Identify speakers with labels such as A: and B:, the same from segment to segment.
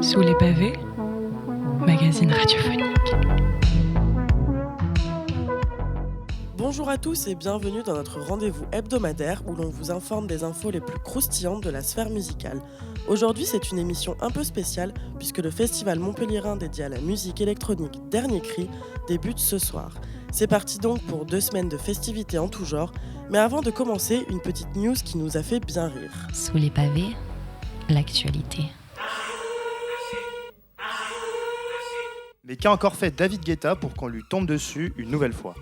A: Sous les pavés, magazine radiophonique.
B: Bonjour à tous et bienvenue dans notre rendez-vous hebdomadaire où l'on vous informe des infos les plus croustillantes de la sphère musicale. Aujourd'hui, c'est une émission un peu spéciale puisque le festival montpelliérain dédié à la musique électronique Dernier Cri débute ce soir. C'est parti donc pour 2 semaines de festivités en tout genre, mais avant de commencer, une petite news qui nous a fait bien rire.
C: Sous les pavés, l'actualité.
D: Mais qu'a encore fait David Guetta pour qu'on lui tombe dessus une nouvelle fois ?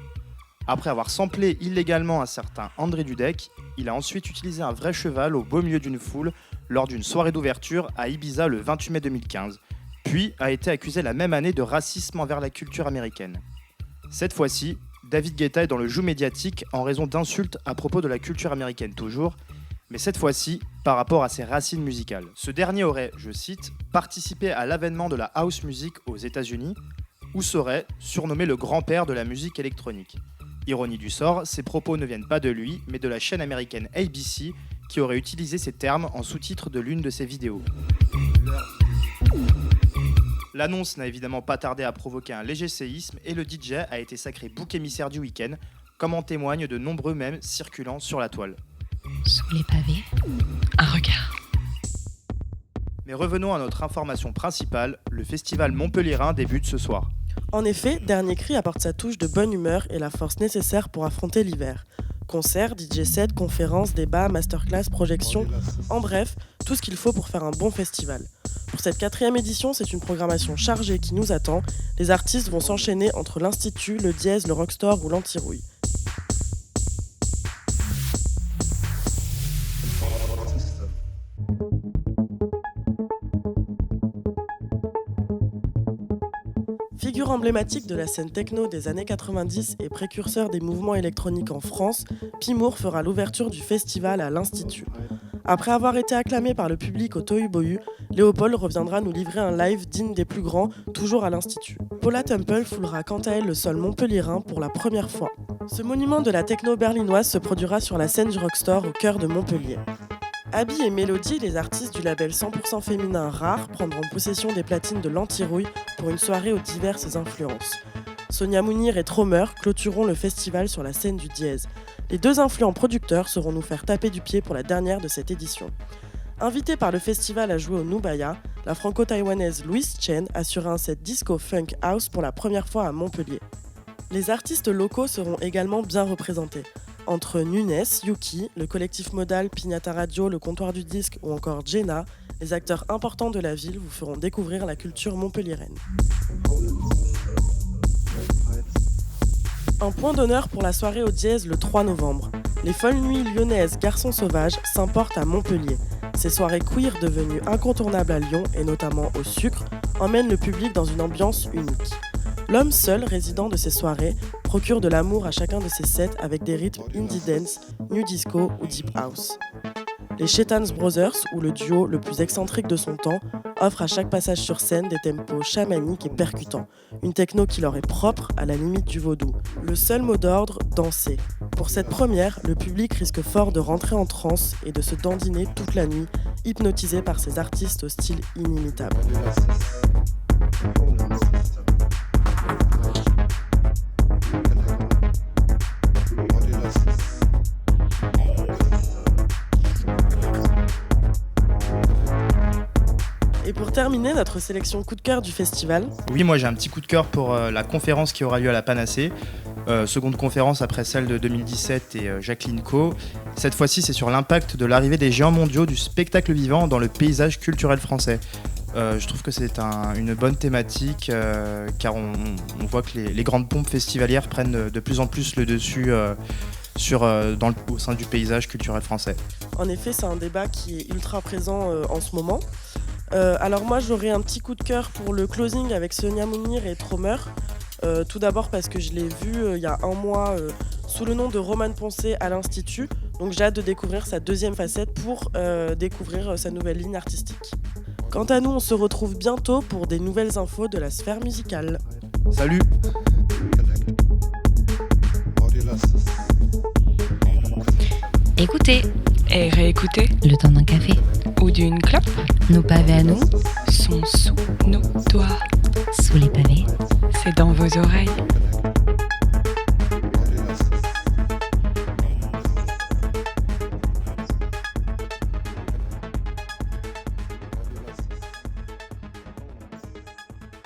D: Après avoir samplé illégalement un certain André Dudek, il a ensuite utilisé un vrai cheval au beau milieu d'une foule lors d'une soirée d'ouverture à Ibiza le 28 mai 2015, puis a été accusé la même année de racisme envers la culture américaine. Cette fois-ci, David Guetta est dans le joug médiatique en raison d'insultes à propos de la culture américaine toujours, mais cette fois-ci par rapport à ses racines musicales. Ce dernier aurait, je cite, participé à l'avènement de la house music aux États-Unis, ou serait surnommé le grand-père de la musique électronique. Ironie du sort, ces propos ne viennent pas de lui, mais de la chaîne américaine ABC, qui aurait utilisé ces termes en sous-titre de l'une de ses vidéos. L'annonce n'a évidemment pas tardé à provoquer un léger séisme et le DJ a été sacré bouc émissaire du week-end, comme en témoignent de nombreux mèmes circulant sur la toile.
C: Sous les pavés,
A: Un regard.
D: Mais revenons à notre information principale, le festival montpelliérain débute ce soir.
B: En effet, Dernier Cri apporte sa touche de bonne humeur et la force nécessaire pour affronter l'hiver. Concerts, DJ sets, conférences, débats, masterclass, projections, en bref, tout ce qu'il faut pour faire un bon festival. Pour cette 4e édition, c'est une programmation chargée qui nous attend. Les artistes vont s'enchaîner entre l'Institut, le Dièse, le Rockstore ou l'Antirouille. Figure emblématique de la scène techno des années 90 et précurseur des mouvements électroniques en France, Pimour fera l'ouverture du festival à l'Institut. Après avoir été acclamé par le public au Tohu-Bohu, Léopold reviendra nous livrer un live digne des plus grands, toujours à l'Institut. Paula Temple foulera quant à elle le sol montpelliérain pour la première fois. Ce monument de la techno berlinoise se produira sur la scène du Rockstore au cœur de Montpellier. Abby et Mélodie, les artistes du label 100% féminin Rare, prendront possession des platines de l'Antirouille pour une soirée aux diverses influences. Sonia Mounir et Tromer clôtureront le festival sur la scène du Dièse. Les 2 influents producteurs sauront nous faire taper du pied pour la dernière de cette édition. Invitée par le festival à jouer au Nubaya, la franco-taïwanaise Louise Chen assurera un set disco funk house pour la première fois à Montpellier. Les artistes locaux seront également bien représentés. Entre Nunes, Yuki, le collectif modal Pignata Radio, le comptoir du disque ou encore Jenna, les acteurs importants de la ville vous feront découvrir la culture montpelliéraine. Un point d'honneur pour la soirée au Dièse le 3 novembre. Les folles nuits lyonnaises Garçons Sauvages s'importent à Montpellier. Ces soirées queer devenues incontournables à Lyon et notamment au Sucre emmènent le public dans une ambiance unique. L'homme seul, résident de ces soirées, procure de l'amour à chacun de ses sets avec des rythmes indie dance, new disco ou deep house. Les Chetans Brothers, ou le duo le plus excentrique de son temps, offrent à chaque passage sur scène des tempos chamaniques et percutants, une techno qui leur est propre à la limite du vaudou. Le seul mot d'ordre, danser. Pour cette première, le public risque fort de rentrer en transe et de se dandiner toute la nuit, hypnotisé par ces artistes au style inimitable. Et pour terminer notre sélection coup de cœur du festival,
D: Oui, moi j'ai un petit coup de cœur pour la conférence qui aura lieu à la Panacée. Seconde conférence après celle de 2017 et Jacqueline Co. Cette fois-ci, c'est sur l'impact de l'arrivée des géants mondiaux du spectacle vivant dans le paysage culturel français. Je trouve que c'est une bonne thématique car on voit que les grandes pompes festivalières prennent de plus en plus le dessus au sein du paysage culturel français.
B: en effet, c'est un débat qui est ultra présent en ce moment. Alors moi, j'aurais un petit coup de cœur pour le closing avec Sonia Mounir et Tromer. Tout d'abord parce que je l'ai vu il y a un mois sous le nom de Romane Poncé à l'Institut. Donc j'ai hâte de découvrir sa 2e facette pour découvrir sa nouvelle ligne artistique. Quant à nous, on se retrouve bientôt pour des nouvelles infos de la sphère musicale.
D: Salut!
C: écoutez
A: Et réécoutez.
C: le temps d'un café.
A: Ou d'une clope
C: Nos pavés à nous,
A: sont sous nos doigts.
C: sous les pavés.
A: C'est dans vos oreilles.